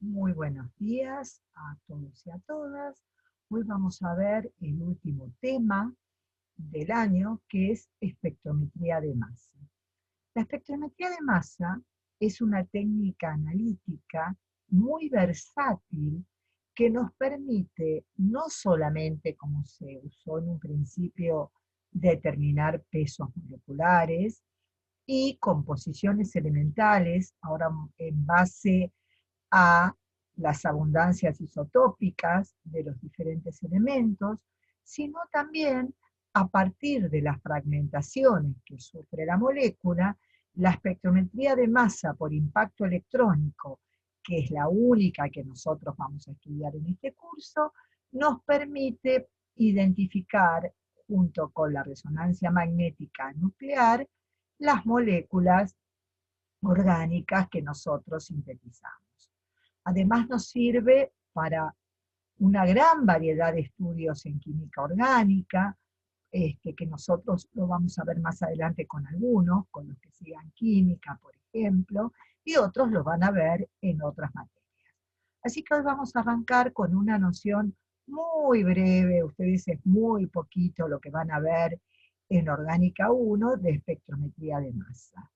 Muy buenos días a todos y a todas. Hoy vamos a ver el último tema del año, que es espectrometría de masa. La espectrometría de masa es una técnica analítica muy versátil que nos permite no solamente, como se usó en un principio, determinar pesos moleculares y composiciones elementales, ahora en base a las abundancias isotópicas de los diferentes elementos, sino también a partir de las fragmentaciones que sufre la molécula, la espectrometría de masa por impacto electrónico, que es la única que nosotros vamos a estudiar en este curso, nos permite identificar, junto con la resonancia magnética nuclear, las moléculas orgánicas que nosotros sintetizamos. Además nos sirve para una gran variedad de estudios en química orgánica, que nosotros lo vamos a ver más adelante con algunos, con los que sigan química, por ejemplo, y otros lo van a ver en otras materias. Así que hoy vamos a arrancar con una noción muy breve, ustedes es muy poquito lo que van a ver en Orgánica 1 de espectrometría de masa.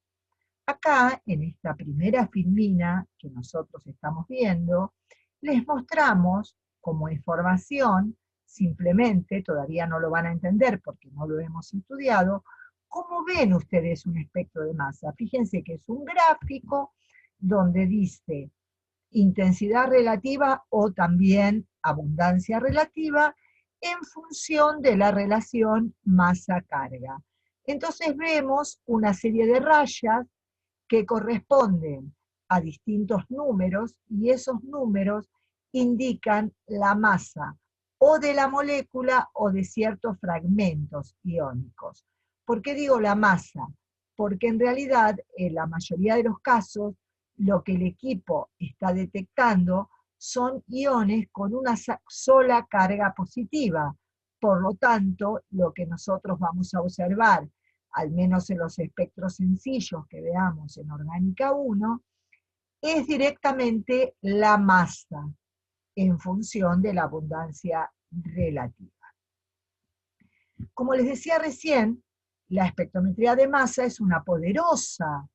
Acá, en esta primera filmina que nosotros estamos viendo, les mostramos como información, simplemente, todavía no lo van a entender porque no lo hemos estudiado, cómo ven ustedes un espectro de masa. Fíjense que es un gráfico donde dice intensidad relativa o también abundancia relativa en función de la relación masa-carga. Entonces vemos una serie de rayas que corresponden a distintos números y esos números indican la masa o de la molécula o de ciertos fragmentos iónicos. ¿Por qué digo la masa? Porque en realidad en la mayoría de los casos lo que el equipo está detectando son iones con una sola carga positiva. Por lo tanto, lo que nosotros vamos a observar, al menos en los espectros sencillos que veamos en Orgánica 1, es directamente la masa en función de la abundancia relativa. Como les decía recién, la espectrometría de masa es una poderosa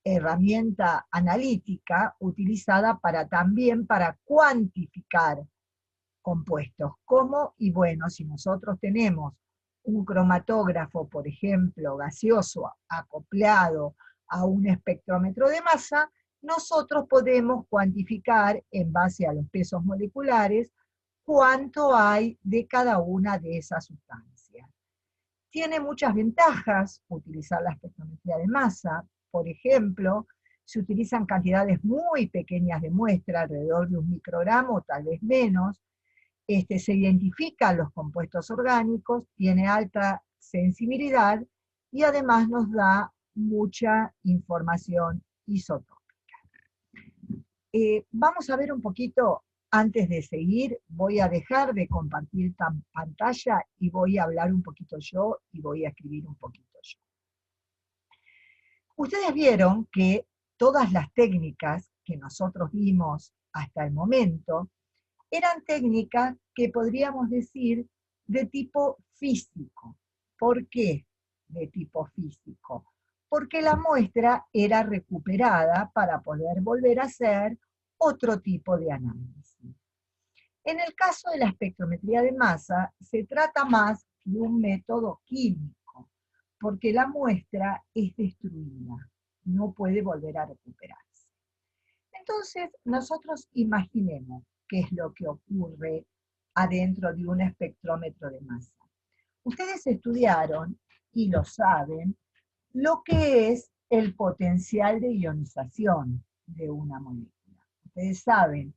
herramienta analítica utilizada también para cuantificar compuestos. ¿Cómo? Y bueno, si nosotros tenemos un cromatógrafo, por ejemplo, gaseoso, acoplado a un espectrómetro de masa, nosotros podemos cuantificar en base a los pesos moleculares cuánto hay de cada una de esas sustancias. Tiene muchas ventajas utilizar la espectrometría de masa. Por ejemplo, se utilizan cantidades muy pequeñas de muestra, alrededor de 1 microgramo, tal vez menos. Se identifican los compuestos orgánicos, tiene alta sensibilidad y además nos da mucha información isotópica. Vamos a ver un poquito, antes de seguir, voy a dejar de compartir pantalla y voy a hablar un poquito yo y voy a escribir un poquito yo. Ustedes vieron que todas las técnicas que nosotros vimos hasta el momento eran técnicas que podríamos decir de tipo físico. ¿Por qué de tipo físico? Porque la muestra era recuperada para poder volver a hacer otro tipo de análisis. En el caso de la espectrometría de masa, se trata más de un método químico, porque la muestra es destruida, no puede volver a recuperarse. Entonces, nosotros imaginemos qué es lo que ocurre adentro de un espectrómetro de masa. Ustedes estudiaron, y lo saben, lo que es el potencial de ionización de una molécula. Ustedes saben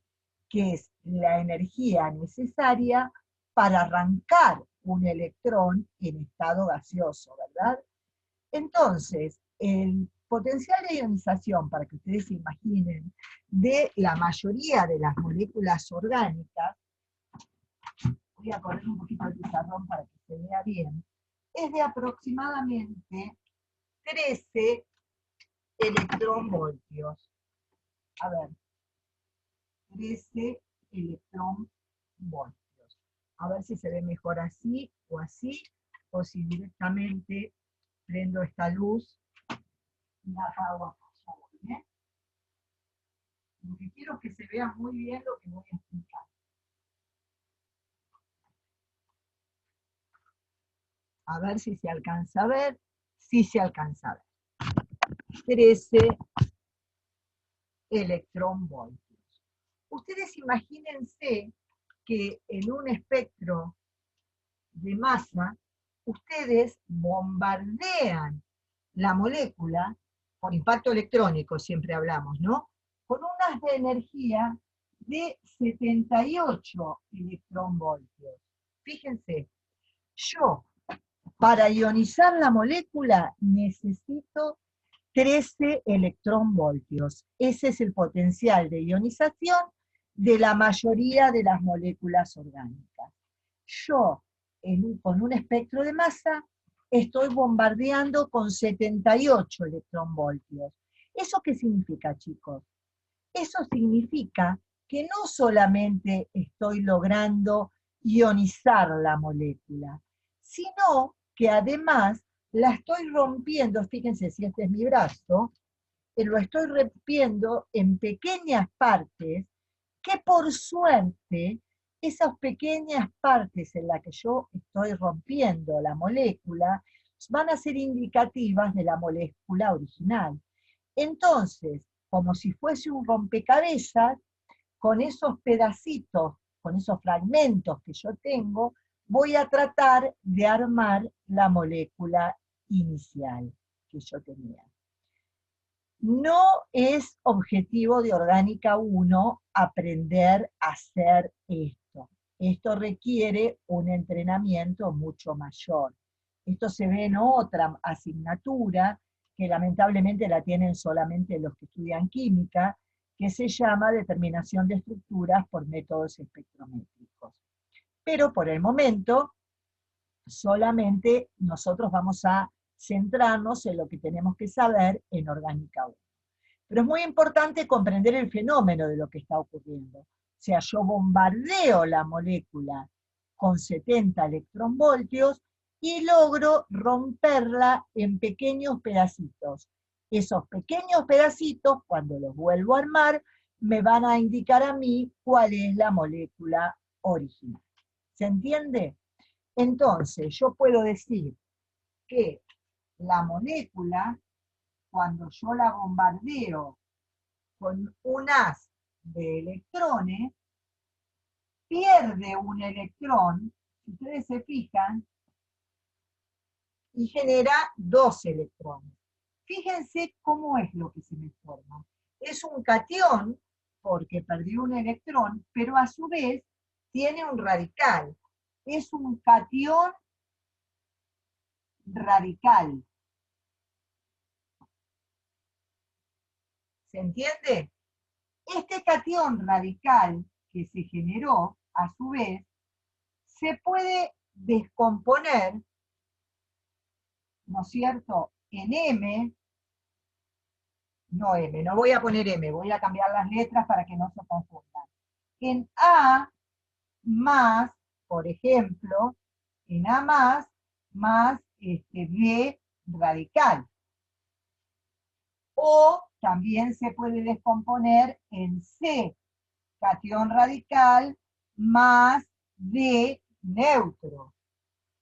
que es la energía necesaria para arrancar un electrón en estado gaseoso, ¿verdad? Entonces, el potencial de ionización, para que ustedes se imaginen, de la mayoría de las moléculas orgánicas, voy a poner un poquito el pizarrón para que se vea bien, es de aproximadamente 13 electronvoltios. A ver, 13 electronvoltios. A ver si se ve mejor así, o si directamente prendo esta luz y la apago acá. Ya voy, ¿eh? Lo que quiero es que se vea muy bien lo que voy a explicar. A ver si se alcanza a ver. Sí se alcanza a ver. 13 electronvoltios. Ustedes imagínense que en un espectro de masa, ustedes bombardean la molécula, por impacto electrónico siempre hablamos, ¿no? Con unas de energía de 78 electronvoltios. Fíjense, yo para ionizar la molécula necesito 13 electronvoltios. Ese es el potencial de ionización de la mayoría de las moléculas orgánicas. Yo, con un espectro de masa, estoy bombardeando con 78 electronvoltios. ¿Eso qué significa, chicos? Eso significa que no solamente estoy logrando ionizar la molécula, sino que además la estoy rompiendo, fíjense si este es mi brazo, lo estoy rompiendo en pequeñas partes que por suerte esas pequeñas partes en las que yo estoy rompiendo la molécula van a ser indicativas de la molécula original. Entonces, como si fuese un rompecabezas, con esos pedacitos, con esos fragmentos que yo tengo, voy a tratar de armar la molécula inicial que yo tenía. No es objetivo de Orgánica 1 aprender a hacer esto. Esto requiere un entrenamiento mucho mayor. Esto se ve en otra asignatura, que lamentablemente la tienen solamente los que estudian química, que se llama determinación de estructuras por métodos espectrométricos. Pero por el momento, solamente nosotros vamos a centrarnos en lo que tenemos que saber en Orgánica 1. Pero es muy importante comprender el fenómeno de lo que está ocurriendo. O sea, yo bombardeo la molécula con 70 electronvoltios y logro romperla en pequeños pedacitos. Esos pequeños pedacitos, cuando los vuelvo a armar, me van a indicar a mí cuál es la molécula original. ¿Se entiende? Entonces, yo puedo decir que la molécula, cuando yo la bombardeo con un haz de electrones, pierde un electrón, si ustedes se fijan, y genera 2 electrones. Fíjense cómo es lo que se me forma. Es un catión, porque perdió un electrón, pero a su vez tiene un radical. Es un catión radical. ¿Se entiende? Este catión radical que se generó, a su vez, se puede descomponer, ¿no es cierto?, en M, no voy a poner M, voy a cambiar las letras para que no se confundan. En A más, por ejemplo, en A más B radical. O también se puede descomponer en C, catión radical, más D neutro.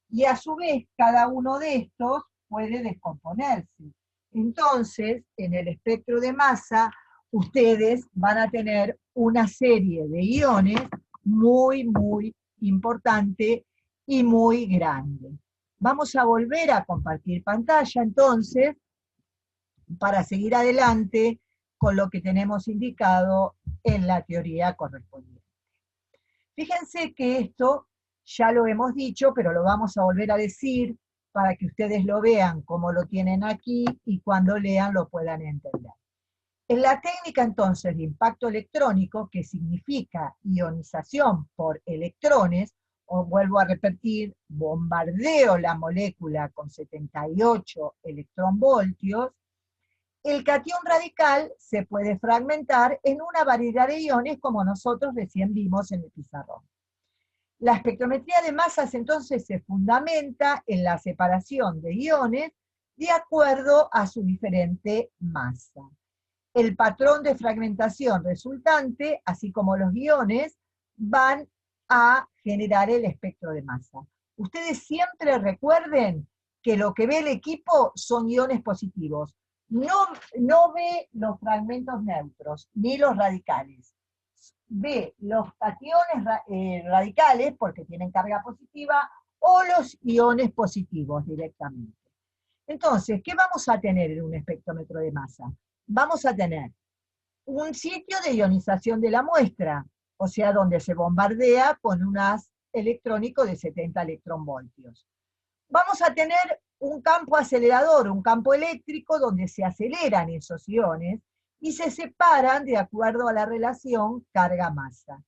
Y a su vez, cada uno de estos puede descomponerse. Entonces, en el espectro de masa, ustedes van a tener una serie de iones muy, muy importante y muy grande. Vamos a volver a compartir pantalla, entonces, para seguir adelante con lo que tenemos indicado en la teoría correspondiente. Fíjense que esto ya lo hemos dicho, pero lo vamos a volver a decir para que ustedes lo vean como lo tienen aquí y cuando lean lo puedan entender. En la técnica entonces de impacto electrónico, que significa ionización por electrones, o vuelvo a repetir, bombardeo la molécula con 78 electronvoltios, el catión radical se puede fragmentar en una variedad de iones como nosotros recién vimos en el pizarrón. La espectrometría de masas entonces se fundamenta en la separación de iones de acuerdo a su diferente masa. El patrón de fragmentación resultante, así como los iones, van a generar el espectro de masa. Ustedes siempre recuerden que lo que ve el equipo son iones positivos. No ve los fragmentos neutros, ni los radicales. Ve los cationes radicales, porque tienen carga positiva, o los iones positivos directamente. Entonces, ¿qué vamos a tener en un espectrómetro de masa? Vamos a tener un sitio de ionización de la muestra, o sea, donde se bombardea con un haz electrónico de 70 electronvoltios. Vamos a tener un campo acelerador, un campo eléctrico, donde se aceleran esos iones y se separan de acuerdo a la relación carga-masa.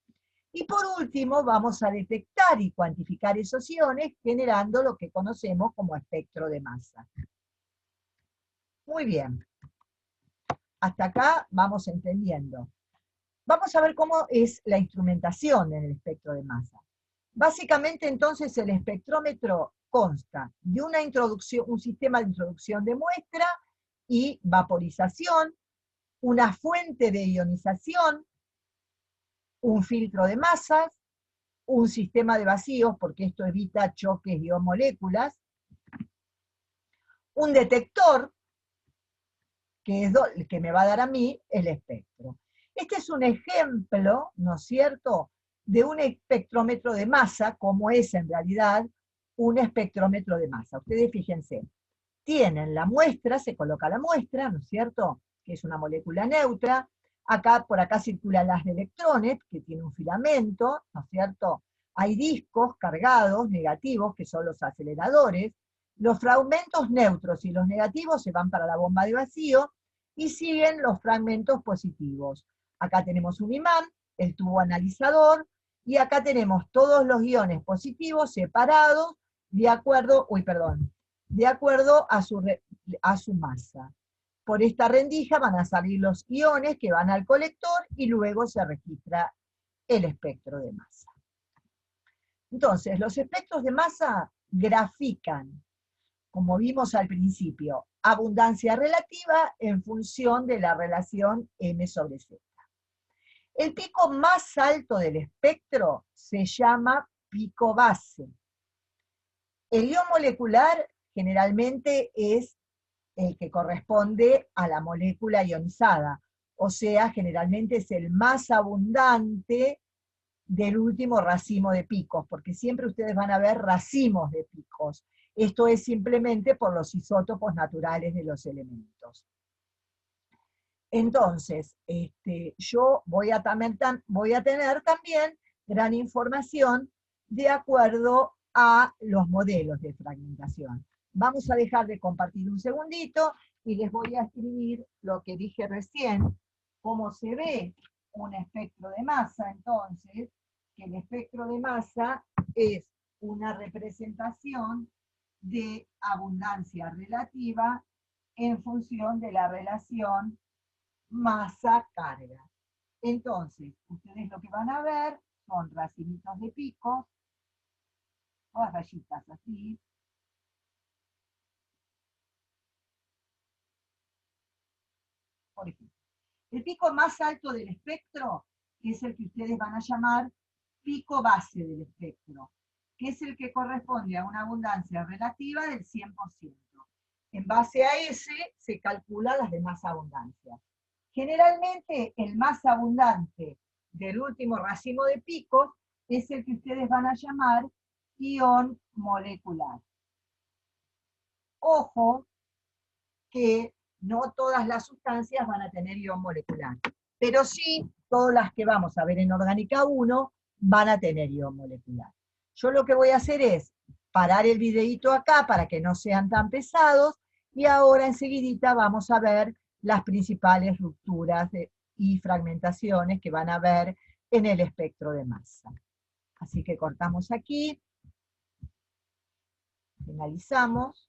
Y por último, vamos a detectar y cuantificar esos iones generando lo que conocemos como espectro de masa. Muy bien. Hasta acá vamos entendiendo. Vamos a ver cómo es la instrumentación en el espectro de masa. Básicamente, entonces, el espectrómetro consta de una introducción, un sistema de introducción de muestra y vaporización, una fuente de ionización, un filtro de masas, un sistema de vacíos, porque esto evita choques ion-moléculas, un detector, que es el que me va a dar a mí el espectro. Este es un ejemplo, ¿no es cierto?, de un espectrómetro de masa, como es en realidad un espectrómetro de masa. Ustedes fíjense, tienen la muestra, se coloca la muestra, ¿no es cierto?, que es una molécula neutra, por acá circulan las de electrones, que tiene un filamento, ¿no es cierto?, hay discos cargados, negativos, que son los aceleradores, los fragmentos neutros y los negativos se van para la bomba de vacío, y siguen los fragmentos positivos. Acá tenemos un imán, el tubo analizador, y acá tenemos todos los iones positivos separados de acuerdo a su masa. Por esta rendija van a salir los iones que van al colector y luego se registra el espectro de masa. Entonces, los espectros de masa grafican, como vimos al principio, abundancia relativa en función de la relación M sobre Z. El pico más alto del espectro se llama pico base. El ion molecular generalmente es el que corresponde a la molécula ionizada, o sea, generalmente es el más abundante del último racimo de picos, porque siempre ustedes van a ver racimos de picos. Esto es simplemente por los isótopos naturales de los elementos. Entonces, yo voy a tener también gran información de acuerdo a los modelos de fragmentación. Vamos a dejar de compartir un segundito y les voy a escribir lo que dije recién, cómo se ve un espectro de masa. Entonces, que el espectro de masa es una representación de abundancia relativa en función de la relación masa-carga. Entonces, ustedes lo que van a ver son racimitos de picos, todas rayitas así. Por ejemplo, el pico más alto del espectro, que es el que ustedes van a llamar pico base del espectro, que es el que corresponde a una abundancia relativa del 100%. En base a ese se calculan las demás abundancias. Generalmente el más abundante del último racimo de picos es el que ustedes van a llamar ion molecular. Ojo que no todas las sustancias van a tener ion molecular, pero sí todas las que vamos a ver en Orgánica 1 van a tener ion molecular. Yo lo que voy a hacer es parar el videito acá para que no sean tan pesados, y ahora enseguidita vamos a ver las principales rupturas y fragmentaciones que van a ver en el espectro de masa. Así que cortamos aquí, finalizamos.